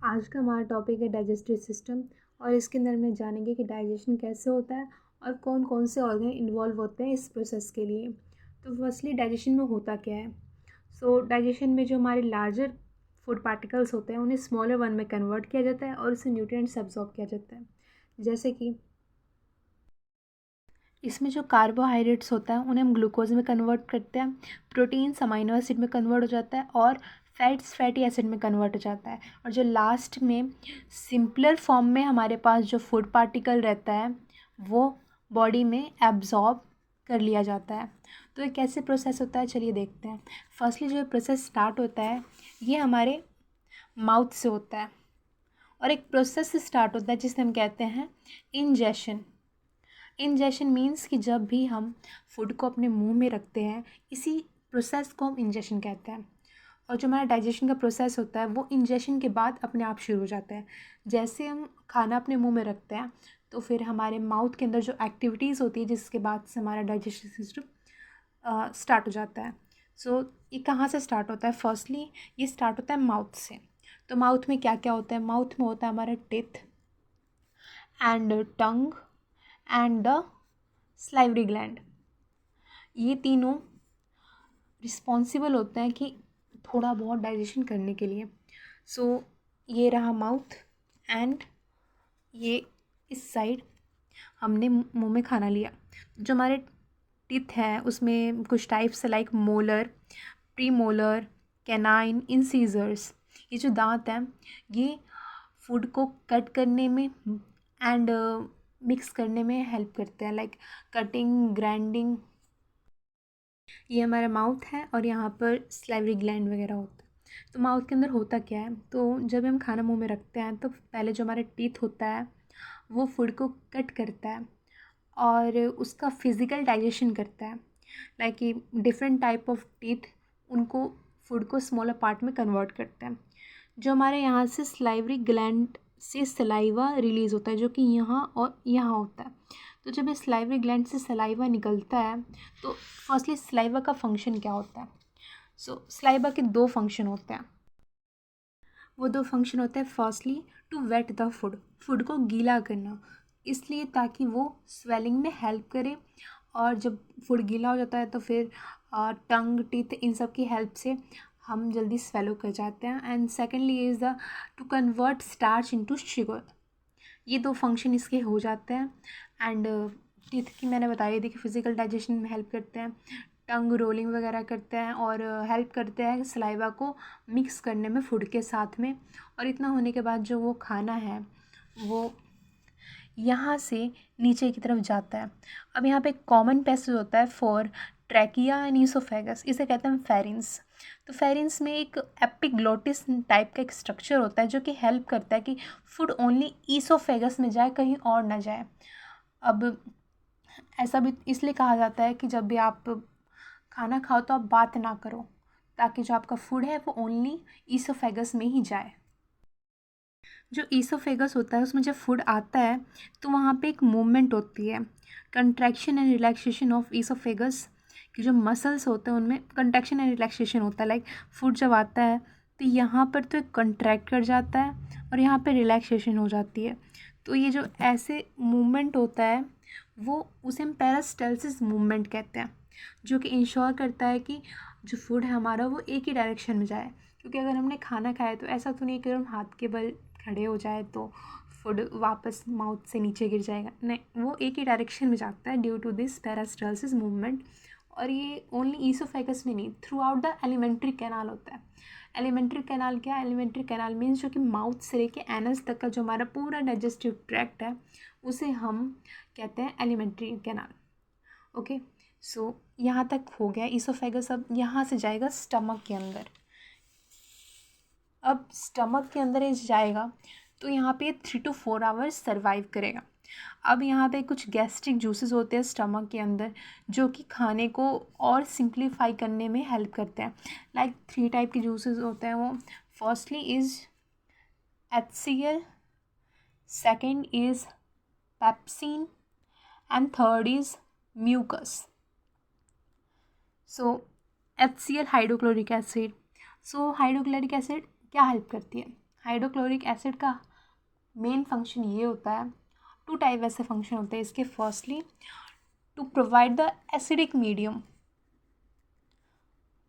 आज का हमारा टॉपिक है डाइजेस्टिव सिस्टम और इसके अंदर में जानेंगे कि डाइजेशन कैसे होता है और कौन कौन से ऑर्गन इन्वॉल्व होते हैं इस प्रोसेस के लिए। तो फर्स्टली डाइजेशन में होता क्या है। डाइजेशन में जो हमारे लार्जर फूड पार्टिकल्स होते हैं उन्हें स्मॉलर वन में कन्वर्ट किया जाता है और उससे न्यूट्रिएंट्स एब्जॉर्ब किया जाता है। जैसे कि इसमें जो कार्बोहाइड्रेट्स होता है उन्हें हम ग्लूकोज में कन्वर्ट करते हैं, प्रोटीन्स अमाइनो एसिड में कन्वर्ट हो जाता है और फैट्स फैटी एसिड में कन्वर्ट हो जाता है। और जो लास्ट में सिंपलर फॉर्म में हमारे पास जो फूड पार्टिकल रहता है वो बॉडी में एब्जॉर्ब कर लिया जाता है। तो ये कैसे प्रोसेस होता है चलिए देखते हैं। फर्स्टली जो प्रोसेस स्टार्ट होता है ये हमारे माउथ से होता है और एक प्रोसेस स्टार्ट होता है जिसे हम कहते हैं इंजेशन। इंजेशन मीन्स कि जब भी हम फूड को अपने मुंह में रखते हैं इसी प्रोसेस को हम इंजेशन कहते हैं। और जो हमारा डाइजेशन का प्रोसेस होता है वो इंजेशन के बाद अपने आप शुरू हो जाता है। जैसे हम खाना अपने मुंह में रखते हैं तो फिर हमारे माउथ के अंदर जो एक्टिविटीज़ होती है जिसके बाद से हमारा डाइजेशन सिस्टम स्टार्ट हो जाता है। ये कहाँ से स्टार्ट होता है। फर्स्टली ये स्टार्ट होता है माउथ से। तो माउथ में क्या क्या होता है। माउथ में होता है हमारा teeth and tongue and the salivary gland. ये तीनों रिस्पॉन्सिबल होते हैं कि थोड़ा बहुत डाइजेशन करने के लिए। ये रहा माउथ एंड ये इस साइड हमने मुंह में खाना लिया। जो हमारे टीथ हैं उसमें कुछ टाइप्स है like molar, pre molar, canine, incisors. ये जो दांत हैं ये फूड को कट करने में एंड मिक्स करने में हेल्प करते हैं लाइक कटिंग, ग्राइंडिंग। ये हमारा माउथ है और यहाँ पर सलाइवरी ग्लैंड वगैरह होता है। तो माउथ के अंदर होता क्या है। तो जब हम खाना मुंह में रखते हैं तो पहले जो हमारा टीथ होता है वो फूड को कट करता है और उसका फिज़िकल डाइजेशन करता है। लाइक ये डिफरेंट टाइप ऑफ टीथ उनको फूड को स्मॉलर पार्ट में कन्वर्ट करते हैं। जो हमारे यहाँ से सलाइवरी ग्लैंड से सलाइवा रिलीज़ होता है जो कि यहाँ और यहाँ होता है। तो जब इस सलाइवरी ग्लैंड से सलाइवा निकलता है तो फर्स्टली सलाइवा का फंक्शन क्या होता है। सलाइवा के दो फंक्शन होते हैं। वो दो फंक्शन होते हैं firstly to wet the food को गीला करना, इसलिए ताकि वो स्वेलिंग में हेल्प करे। और जब फूड गीला हो जाता है तो फिर टंग, टीथ इन सब की हेल्प से हम जल्दी स्वेलो कर जाते हैं। And secondly is the two convert starch into sugar. ये दो फंक्शन इसके हो जाते हैं। एंड टीथ की मैंने बताई थी कि फिज़िकल डाइजेशन में हेल्प करते हैं, टंग रोलिंग वगैरह करते हैं और हेल्प करते हैं सलाइवा को मिक्स करने में फूड के साथ में। और इतना होने के बाद जो वो खाना है वो यहाँ से नीचे की तरफ जाता है। अब यहाँ पे एक कॉमन पैसेज होता है फॉर ट्रैकिया एंड ईसोफेगस, इसे कहते हैं फेरिंग्स। तो फेरिंग्स में एक एपिग्लोटिस टाइप का एक स्ट्रक्चर होता है जो कि हेल्प करता है कि फूड ओनली ईसोफेगस में जाए, कहीं और ना जाए। अब ऐसा भी इसलिए कहा जाता है कि जब भी आप खाना खाओ तो आप बात ना करो, ताकि जो आपका फूड है वो ओनली ईसोफेगस में ही जाए। जो ईसोफेगस होता है उसमें जब फूड आता है तो वहाँ पे एक मूवमेंट होती है, contraction and relaxation of oesophagus कि जो मसल्स होते हैं उनमें कंट्रैक्शन एंड रिलैक्सेशन होता है। लाइक फूड जब आता है तो यहाँ पर तो कंट्रैक्ट कर जाता है और यहाँ पे रिलैक्सेशन हो जाती है। तो ये जो ऐसे मूवमेंट होता है वो उसे हम पेरिस्टालसिस मूवमेंट कहते हैं, जो कि इंश्योर करता है कि जो फूड है हमारा वो एक ही डायरेक्शन में जाए। क्योंकि अगर हमने खाना खाया तो ऐसा तो नहीं कि हम हाथ के बल खड़े हो जाए तो फूड वापस माउथ से नीचे गिर जाएगा, नहीं, वो एक ही डायरेक्शन में जाता है due to this peristalsis movement. और ये ओनली ईसोफेगस में नहीं, throughout the alimentary canal होता है। एलिमेंट्री कैनाल क्या है। एलिमेंट्री कैनाल मीन्स जो कि माउथ से लेके एनस तक का जो हमारा पूरा डाइजेस्टिव ट्रैक्ट है उसे हम कहते हैं एलिमेंट्री कैनाल। ओके, यहाँ तक हो गया ईसोफेगस। अब यहाँ से जाएगा स्टमक के अंदर। अब स्टमक के अंदर ये जाएगा तो यहाँ पे 3 to 4 आवर्स सर्वाइव करेगा। अब यहाँ पे कुछ गैस्ट्रिक जूसेस होते हैं स्टमक के अंदर जो कि खाने को और सिंप्लीफाई करने में हेल्प करते हैं। लाइक 3 टाइप के जूसेस होते हैं वो। Firstly is HCl, second is pepsin and third is mucus. HCl hydrochloric acid. Hydrochloric acid क्या हेल्प करती है। हाइड्रोक्लोरिक एसिड का मेन फंक्शन ये होता है, 2 टाइप ऐसे फंक्शन होते हैं इसके। Firstly to provide the acidic medium,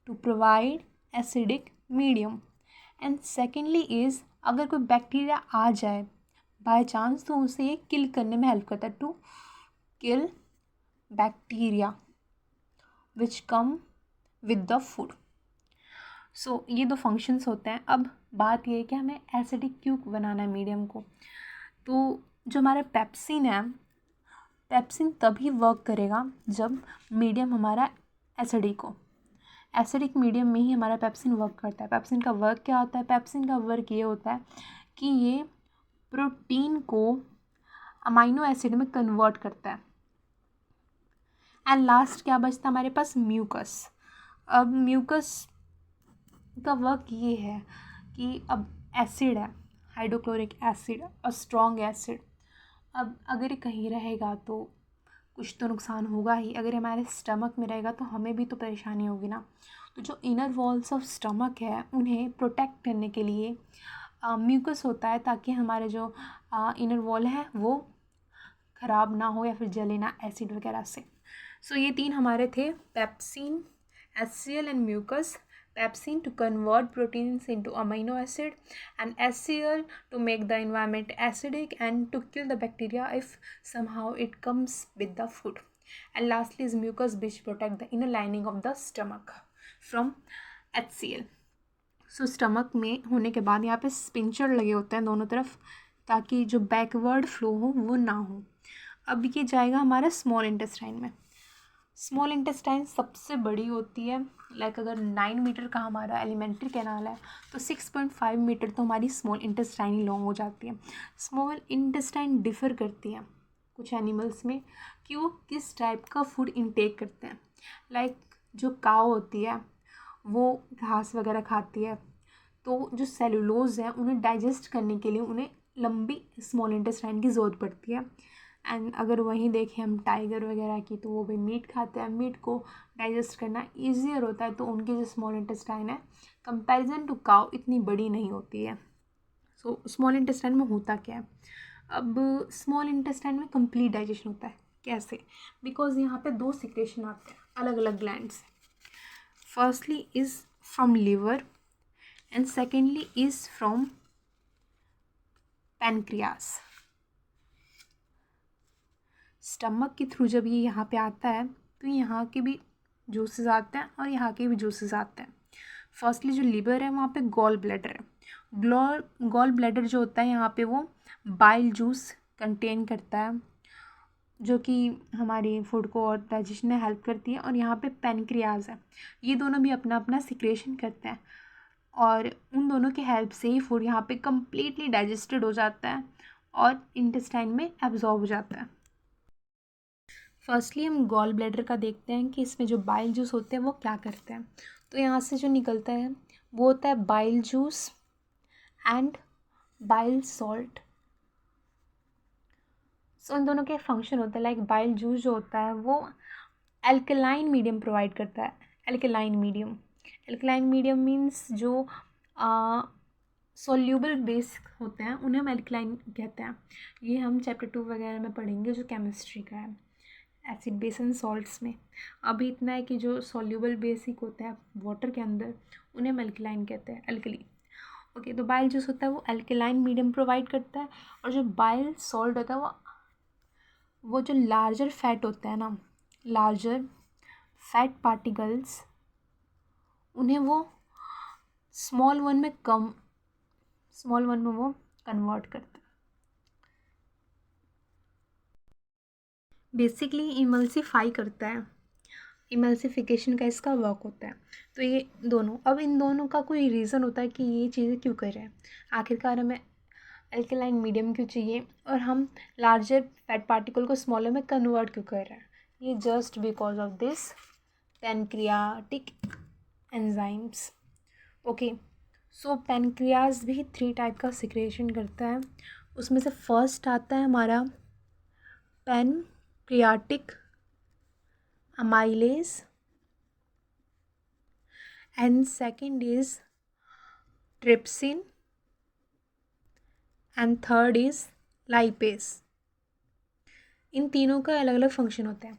to provide acidic medium, and secondly is अगर कोई बैक्टीरिया आ जाए बाय चांस तो उसे ये किल करने में हेल्प करता है, to kill bacteria which come with the food. So ये 2 फंक्शंस होते हैं। अब बात ये है कि हमें एसिडिक क्यों बनाना है मीडियम को। तो जो हमारा पेप्सिन है, पेप्सिन तभी वर्क करेगा जब मीडियम हमारा एसिडिक हो। एसिडिक मीडियम में ही हमारा पेप्सिन वर्क करता है। पेप्सिन का वर्क क्या होता है? पेप्सिन का वर्क ये होता है कि ये प्रोटीन को अमाइनो एसिड में कन्वर्ट करता है। एंड लास्ट क्या बचता है हमारे पास? म्यूकस। अब म्यूकस का वर्क ये है कि अब एसिड है, हाइड्रोक्लोरिक एसिड और स्ट्रॉन्ग एसिड, अब अगर ये कहीं रहेगा तो कुछ तो नुकसान होगा ही। अगर हमारे स्टमक में रहेगा तो हमें भी तो परेशानी होगी ना। तो जो इनर वॉल्स ऑफ स्टमक है उन्हें प्रोटेक्ट करने के लिए म्यूकस होता है, ताकि हमारे जो इनर वॉल है वो ख़राब ना हो या फिर जले ना एसिड वगैरह से। सो ये 3 हमारे थे, pepsin, HCl and mucus. Pepsin to convert proteins into amino acid, and HCl to make the environment acidic and to kill the bacteria if somehow it comes with the food. And lastly is mucus, which protect the inner lining of the stomach from HCl. So stomach में होने के बाद यहाँ पे sphincter लगे होते हैं दोनों तरफ, ताकि जो बैकवर्ड फ्लो हो वो ना हो। अब ये जाएगा हमारा स्मॉल इंटेस्टाइन में। स्मॉल इंटेस्टाइन सबसे बड़ी होती है, लाइक अगर 9 मीटर का हमारा एलिमेंट्री कैनाल है तो 6.5 मीटर तो हमारी स्मॉल इंटेस्टाइन ही लॉन्ग हो जाती है। स्मॉल इंटेस्टाइन डिफ़र करती हैं कुछ एनिमल्स में कि वो किस टाइप का फूड इनटेक करते हैं। लाइक जो काऊ होती है वो घास वगैरह खाती है, तो जो सेलुलोज है उन्हें डाइजेस्ट करने के लिए उन्हें लंबी स्मॉल इंटेस्टाइन की ज़रूरत पड़ती है। एंड अगर वहीं देखें हम टाइगर वगैरह की, तो वो भी मीट खाते हैं, मीट को डाइजेस्ट करना ईजियर होता है, तो उनकी जो स्मॉल इंटेस्टाइन है कंपैरिजन टू काउ इतनी बड़ी नहीं होती है। सो स्मॉल इंटेस्टाइन में होता क्या है? अब स्मॉल इंटेस्टाइन में कंप्लीट डाइजेशन होता है। कैसे? बिकॉज यहाँ पे 2 सिक्रेशन आते हैं अलग अलग ग्लैंड से। Firstly is from liver and secondly is from pancreas. Stomach के थ्रू जब ये यहाँ पे आता है तो यहाँ के भी जूसेस आते हैं और यहाँ के भी जूसेस आते हैं। फर्स्टली जो लिवर है वहाँ पे गॉल ब्लैडर है। गॉल ब्लैडर जो होता है यहाँ पे वो बाइल जूस कंटेन करता है, जो कि हमारी फूड को और डाइजेशन में हेल्प करती है। और यहाँ पे पैनक्रियाज है, ये दोनों भी अपना अपना सिक्रेशन करते हैं और उन दोनों की हेल्प से ही फूड यहाँ पे कम्प्लीटली डाइजेस्टेड हो जाता है और इंटेस्टाइन में एब्जॉर्ब हो जाता है। फर्स्टली हम गॉल ब्लैडर का देखते हैं कि इसमें जो बाइल जूस होते हैं वो क्या करते हैं। तो यहाँ से जो निकलता है वो होता है bile juice and bile salt. So इन दोनों के फंक्शन होता है, लाइक बाइल जूस जो होता है वो एल्कलाइन मीडियम प्रोवाइड करता है। एल्कलाइन मीडियम मीन्स जो सोल्यूबल बेस होते हैं उन्हें हम एल्कलाइन कहते हैं। ये हम चैप्टर 2 वगैरह में पढ़ेंगे जो केमिस्ट्री का है, एसिड बेस एंड सॉल्ट्स में। अभी इतना है कि जो सॉल्यूबल बेसिक होते हैं वाटर के अंदर उन्हें हम एल्कलाइन कहते हैं, एल्कली। ओके, तो बाइल जूस होता है वो एल्कलाइन मीडियम प्रोवाइड करता है, और जो बाइल सॉल्ट होता है वो जो लार्जर फैट होता है ना, लार्जर फैट पार्टिकल्स, उन्हें वो स्मॉल वन में वो कन्वर्ट करता है। बेसिकली इमल्सिफाई करता है, इमल्सिफिकेशन का इसका वर्क होता है। तो ये दोनों, अब इन दोनों का कोई रीज़न होता है कि ये चीज़ें क्यों कर रहे हैं, आखिरकार हमें एल्कलाइन मीडियम क्यों चाहिए और हम लार्जर फैट पार्टिकल को स्मॉलर में कन्वर्ट क्यों कर रहे हैं। ये just because of this pancreatic enzymes. Okay, so pancreas भी 3 टाइप का सिक्रेशन करता है। उसमें से फर्स्ट आता है हमारा pancreatic amylase, and second is trypsin, and third is lipase. इन तीनों का अलग अलग फंक्शन होता है।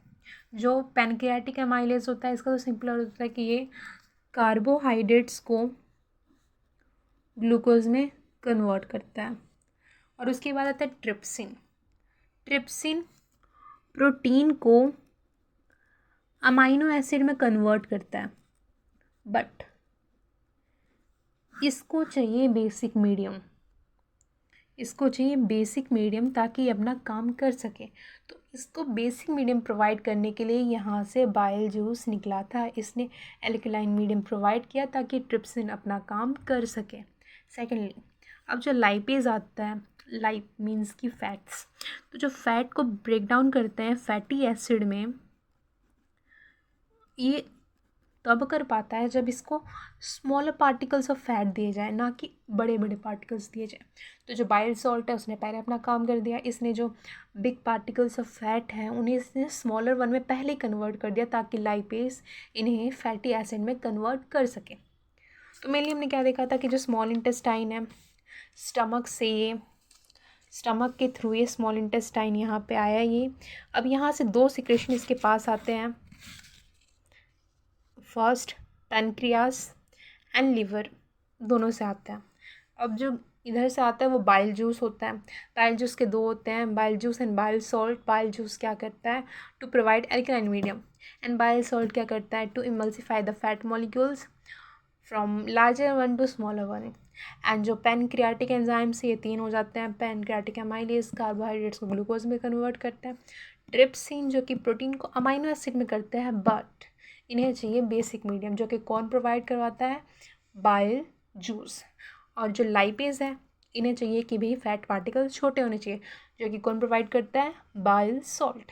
जो पैनक्रियाटिक एमाइलेज होता है इसका तो सिंपल होता है कि ये कार्बोहाइड्रेट्स को ग्लूकोज में कन्वर्ट करता है। और उसके बाद आता है ट्रिप्सिन। ट्रिप्सिन प्रोटीन को अमाइनो एसिड में कन्वर्ट करता है, बट इसको चाहिए बेसिक मीडियम, ताकि ये अपना काम कर सके। तो इसको बेसिक मीडियम प्रोवाइड करने के लिए यहाँ से बाइल जूस निकला था, इसने एल्कलाइन मीडियम प्रोवाइड किया ताकि ट्रिप्सिन अपना काम कर सके। सेकेंडली, अब जो लाइपेज आता है, लाइप मीन्स की फैट्स, तो जो फैट को ब्रेक डाउन करते हैं फैटी एसिड में, ये तब कर पाता है जब इसको स्मॉलर पार्टिकल्स ऑफ फैट दिए जाए, ना कि बड़े बड़े पार्टिकल्स दिए जाए। तो जो बाइल सॉल्ट है उसने पहले अपना काम कर दिया, इसने जो बिग पार्टिकल्स ऑफ फैट हैं उन्हें इसने स्मॉलर वन में पहले कन्वर्ट कर दिया ताकि लाइपेज इन्हें फैटी एसिड में कन्वर्ट कर सके। तो मेनली हमने क्या देखा था कि जो स्मॉल इंटेस्टाइन है, स्टमक के थ्रू ये स्मॉल इंटेस्टाइन यहाँ पे आया ये। अब यहाँ से दो सिक्रेशन इसके पास आते हैं, फर्स्ट पैनक्रियास एंड लिवर, दोनों से आता है। अब जो इधर से आता है वो बाइल जूस होता है। बाइल जूस के दो होते हैं, bile juice and bile salt. Bile juice क्या करता है, to provide alkaline medium, and bile salt क्या करता है, to emulsify the fat molecules from larger one to smaller one. And जो पैनक्रियाटिक एंजाइम से ये तीन हो जाते हैं, पैनक्रियाटिक एमाइलेज कार्बोहाइड्रेट्स को ग्लूकोज में कन्वर्ट करता है, ट्रिप्सिन जो कि प्रोटीन को अमाइनो एसिड में करते हैं, बट इन्हें चाहिए बेसिक मीडियम, जो कि कौन प्रोवाइड करवाता है, बाइल जूस। और जो लाइपेज है इन्हें चाहिए कि भाई फैट पार्टिकल्स छोटे होने चाहिए, जो कि कौन प्रोवाइड करता है, बाइल सॉल्ट।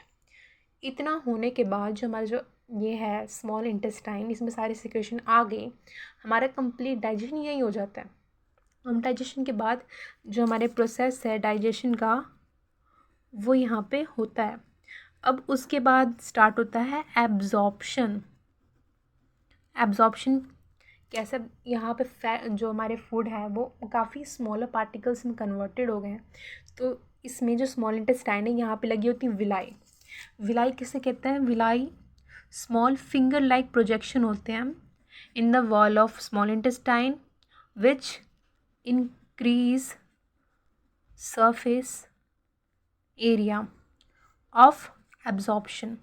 इतना होने के बाद जो हमारा जो ये है स्मॉल इंटेस्टाइन, इसमें सारे सिक्रेशन आ गए, हमारा कंप्लीट डाइजेशन यही हो जाता है। हम डाइजेशन के बाद जो हमारे प्रोसेस है डाइजेशन का वो यहाँ पे होता है। अब उसके बाद स्टार्ट होता है एब्जॉर्प्शन। एब्जॉर्प्शन कैसे, यहाँ पे जो हमारे फूड है वो काफ़ी स्मॉलर पार्टिकल्स में कन्वर्टेड हो गए हैं। तो इसमें जो स्मॉल इंटेस्टाइन है यहाँ पे लगी होती है विलाई। विलाई किसे कहते हैं, villi small finger like projection होते हैं in the wall of small intestine which increase surface area of absorption.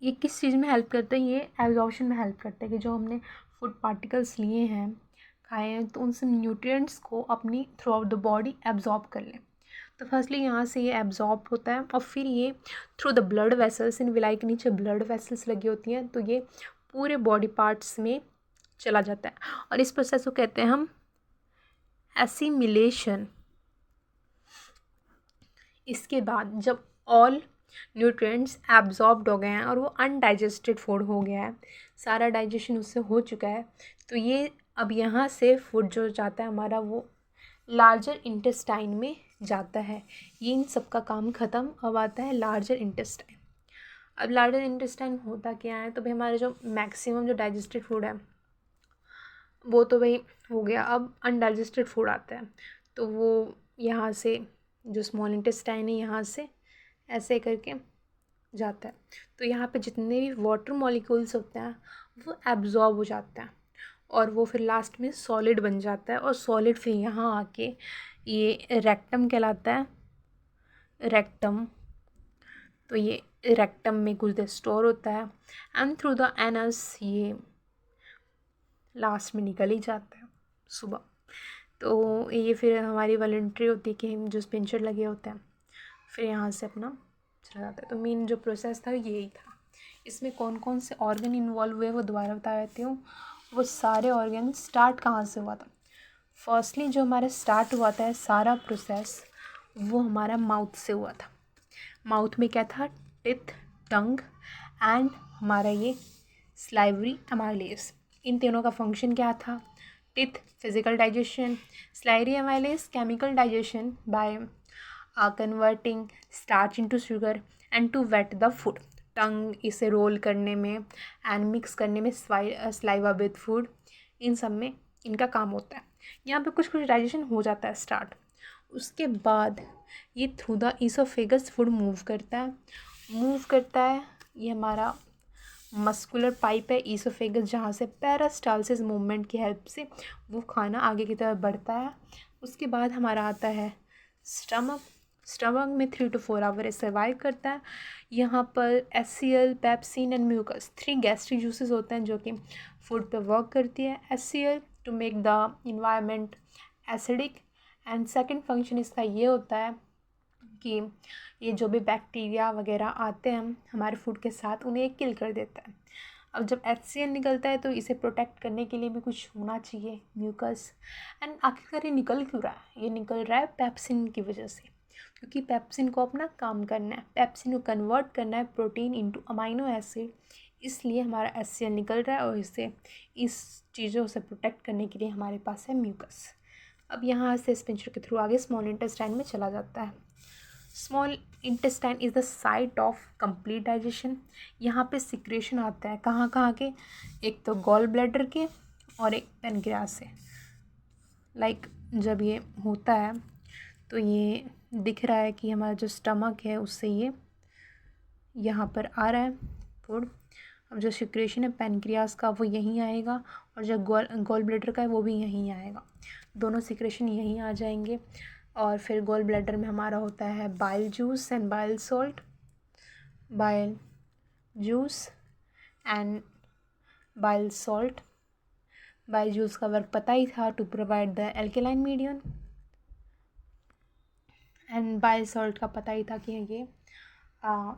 ये किस चीज़ में हेल्प करते हैं, ये एब्जॉर्प्शन में हेल्प करते हैं कि जो हमने फूड पार्टिकल्स लिए हैं, खाए हैं, तो उनसे न्यूट्रिएंट्स को अपनी through out the body absorb कर लें। तो फर्स्टली यहाँ से ये एब्जॉर्ब होता है और फिर ये through the blood vessels, in villi के नीचे ब्लड वेसल्स लगी होती हैं, तो ये पूरे बॉडी पार्ट्स में चला जाता है और इस प्रोसेस को कहते हैं हम एसिमिलेशन। इसके बाद जब ऑल न्यूट्रिएंट्स एब्जॉर्ब्ड हो गए हैं और वो अनडाइजेस्टेड फूड हो गया है, सारा डाइजेशन उससे हो चुका है, तो ये अब यहाँ से फूड जो जाता है हमारा वो लार्जर इंटेस्टाइन में जाता है। ये इन सब का काम ख़त्म, अब आता है लार्जर इंटेस्टाइन। अब लार्जर इंटेस्टाइन होता क्या है, तो भाई हमारे जो मैक्सिमम जो डाइजेस्टेड फूड है वो तो भाई हो गया, अब अनडाइजेस्टेड फूड आता है, तो वो यहाँ से जो स्मॉल इंटेस्टाइन है यहाँ से ऐसे करके जाता है। तो यहाँ पे जितने भी वाटर मॉलिक्यूल्स होते हैं वो एब्जॉर्ब हो जाते हैं और वो फिर लास्ट में सॉलिड बन जाता है, और सॉलिड फिर यहाँ आके ये रेक्टम कहलाता है, रेक्टम। तो ये रेक्टम में कुछ देर स्टोर होता है एंड थ्रू द एनस ये लास्ट में निकल ही जाता है सुबह। तो ये फिर हमारी वॉलंटरी होती है कि हम जो पिंचर लगे होते हैं फिर यहाँ से अपना चला जाता है। तो मेन जो प्रोसेस था यही था। इसमें कौन कौन से ऑर्गन इन्वॉल्व हुए वो दोबारा बता देती हूँ। वो सारे ऑर्गन स्टार्ट कहाँ से हुआ था, फर्स्टली जो हमारा स्टार्ट हुआ था सारा प्रोसेस वो हमारा माउथ से हुआ था। माउथ में क्या था, टिथ, टंग एंड हमारा ये स्लाइवरी एमाइलेज। इन तीनों का फंक्शन क्या था, teeth physical digestion, salivary amylase chemical digestion by converting starch into sugar and to wet the food. Tongue इसे रोल करने में एंड मिक्स करने में स्लाइवा विद फूड, इन सब में इनका काम होता है। यहाँ पे कुछ कुछ डाइजेशन हो जाता है स्टार्ट। उसके बाद ये through the oesophagus food move करता है। ये हमारा मस्कुलर पाइप है ईसोफेगस, जहाँ से पेरिस्टालसिस मूवमेंट की हेल्प से वो खाना आगे की तरफ बढ़ता है। उसके बाद हमारा आता है स्टमक में 3 to 4 आवर सर्वाइव करता है। यहाँ पर HCl, pepsin and mucus 3 gastric juices होते हैं जो कि फूड पे वर्क करती है। HCl to make the environment acidic, and second function इसका ये होता है कि ये जो भी बैक्टीरिया वगैरह आते हैं हमारे फूड के साथ उन्हें किल कर देता है। अब जब HCl निकलता है तो इसे प्रोटेक्ट करने के लिए भी कुछ होना चाहिए, म्यूकस। एंड आखिरकार ये निकल क्यों रहा है? ये निकल रहा है पेप्सिन की वजह से, क्योंकि पेप्सिन को अपना काम करना है, पेप्सिन को कन्वर्ट करना है प्रोटीन इनटू अमाइनो एसिड, इसलिए हमारा HCl निकल रहा है और इससे इस चीज़ों से प्रोटेक्ट करने के लिए हमारे पास है म्यूकस। अब यहाँ से स्पिंचर के थ्रू आगे स्मॉल इंटेस्टाइन में चला जाता है। Small intestine is the site of complete digestion. यहाँ पे सिक्रेशन आता है कहाँ के, एक तो गॉल ब्लैडर के और एक पैनक्रियास से। जब ये होता है तो ये दिख रहा है कि हमारा जो स्टमक है उससे ये यहाँ पर आ रहा है फूड। अब जो सिक्रेशन है पैनक्रियास का वो यहीं आएगा, और जो गॉल ब्लैडर का है वो भी यहीं आएगा। दोनों सिक्रेशन यहीं आ जाएंगे। और फिर गॉल ब्लैडर में हमारा होता है bile juice and bile salt. Bile juice and bile salt. Bile juice का वर्क पता ही था, to provide the alkaline medium, and bile salt का पता ही था कि ये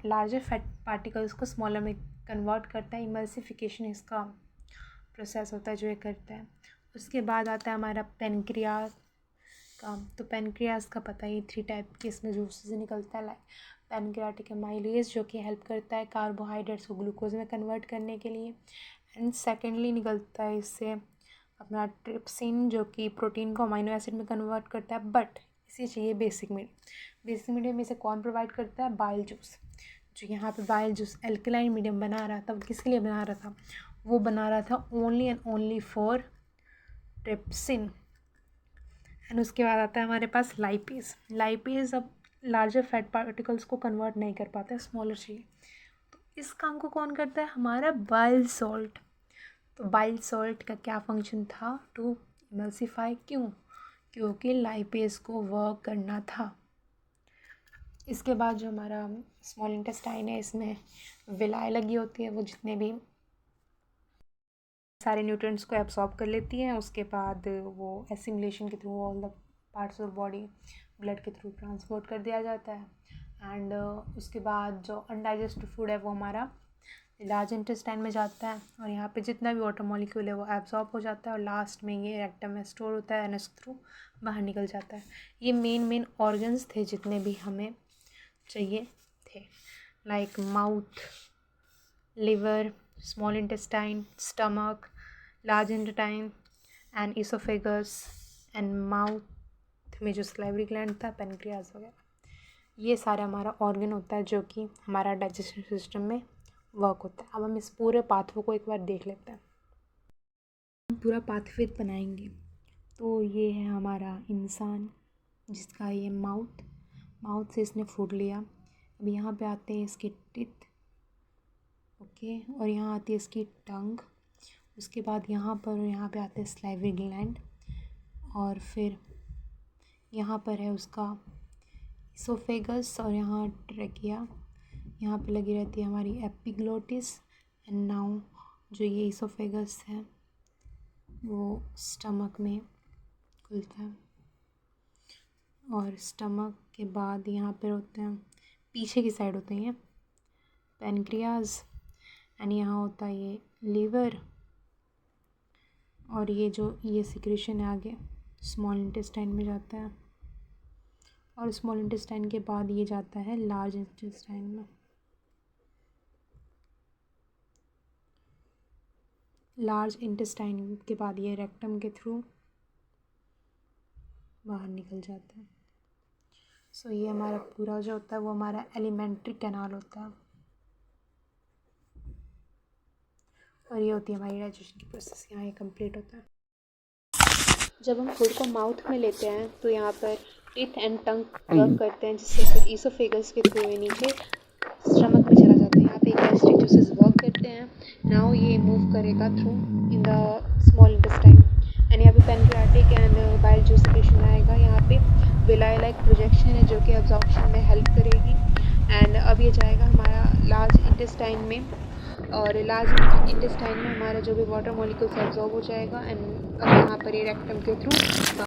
लार्जर फैट पार्टिकल्स को स्मॉलर में कन्वर्ट करता है। इमल्सिफिकेशन इसका प्रोसेस होता है जो ये करता है। उसके बाद आता है हमारा पेनक्रियास का। तो पेनक्रियास का पता ही 3 टाइप के इसमें जूसेस निकलता है, पैनक्रियाटिक एमाइलेज जो कि हेल्प करता है कार्बोहाइड्रेट्स को ग्लूकोज में कन्वर्ट करने के लिए। एंड सेकेंडली निकलता है इससे अपना ट्रिप्सिन जो कि प्रोटीन को अमाइनो एसिड में कन्वर्ट करता है। बट इसे चाहिए बेसिक मीडियम में से कौन प्रोवाइड करता है? Bile juice. जो यहाँ पे बाइल जूस एल्कलाइन मीडियम बना रहा था, वो किसके लिए बना रहा था? वो बना रहा था only and only for trypsin. And उसके बाद आता है हमारे पास लाइपेज अब लार्जर फैट पार्टिकल्स को कन्वर्ट नहीं कर पाता है, स्मॉलर चाहिए। तो इस काम को कौन करता है? हमारा बाइल सॉल्ट। तो बाइल सॉल्ट का क्या फंक्शन था? To emulsify. क्यों? क्योंकि लाइपेज को वर्क करना था। इसके बाद जो हमारा स्मॉल इंटेस्टाइन है इसमें विलाई लगी होती है, वो जितने भी सारे न्यूट्रिएंट्स को एब्सॉर्ब कर लेती है। उसके बाद वो एसिमिलेशन के through all the parts of body blood के थ्रू ट्रांसपोर्ट कर दिया जाता है। एंड उसके बाद जो अनडाइजेस्टेड फूड है वो हमारा लार्ज इंटेस्टाइन में जाता है, और यहाँ पे जितना भी वाटर मॉलिक्यूल है वो एब्सॉर्ब हो जाता है, और लास्ट में ये रेक्टम में स्टोर होता है एंड इस थ्रू बाहर निकल जाता है। ये मेन ऑर्गन्स थे जितने भी हमें चाहिए थे, like mouth, liver, small intestine, stomach, large intestine and oesophagus, and mouth में जो सलाइवरी ग्लैंड था, पेनक्रियास वगैरह। ये सारा हमारा ऑर्गन होता है जो कि हमारा डाइजेस्टिव सिस्टम में वर्क होता है। अब हम इस पूरे पाथवे को एक बार देख लेते हैं। हम पूरा पाथवे बनाएंगे। तो ये है हमारा इंसान जिसका ये माउथ से इसने फूड लिया। अब यहाँ पे आते हैं इसके टीथ, ओके, और यहाँ आती है इसकी टंग। उसके बाद यहाँ पे आते हैं सलाइवरी ग्लैंड, और फिर यहाँ पर है उसका इसोफेगस, और यहाँ ट्रेकिया। यहाँ पे लगी रहती है हमारी एपिग्लोटिस। एंड नाउ जो ये इसोफेगस है वो स्टमक में खुलता है, और स्टमक के बाद यहाँ पर होते हैं पीछे की साइड होते हैं पैनक्रियाज, एंड यहाँ होता है ये लीवर, और ये सिक्रेशन है आगे स्मॉल इंटेस्टाइन में जाता है, और स्मॉल इंटेस्टाइन के बाद ये जाता है लार्ज इंटेस्टाइन में। लार्ज इंटेस्टाइन के बाद ये रेक्टम के थ्रू बाहर निकल जाता है। सो ये हमारा पूरा जो होता है वो हमारा एलिमेंट्री कैनाल होता है, और ये होती है हमारी डाइजेशन की प्रोसेस। यहाँ ये कंप्लीट होता है। जब हम फूड को माउथ में लेते हैं तो यहाँ पर टीथ एंड टंग वर्क करते हैं, जिससे फिर ईसोफेगस के थ्रू ये नीचे स्टमक में चला जाता है। यहाँ पे गैस्ट्रिक जूसेस वर्क करते हैं। नाउ ये मूव करेगा through in the small intestine and यहाँ पे pancreatic and bile juice secretion आएगा। यहाँ पे विलाई लाइक प्रोजेक्शन है जो कि अब्जॉर्प्शन में हेल्प करेगी। एंड अब ये जाएगा हमारा लार्ज इंटेस्टाइन में, और लार्ज इंटेस्टाइन में हमारा जो भी वाटर मॉलिक्यूल्स एब्जॉर्ब हो जाएगा एंड अब यहाँ पर ये रेक्टम के थ्रू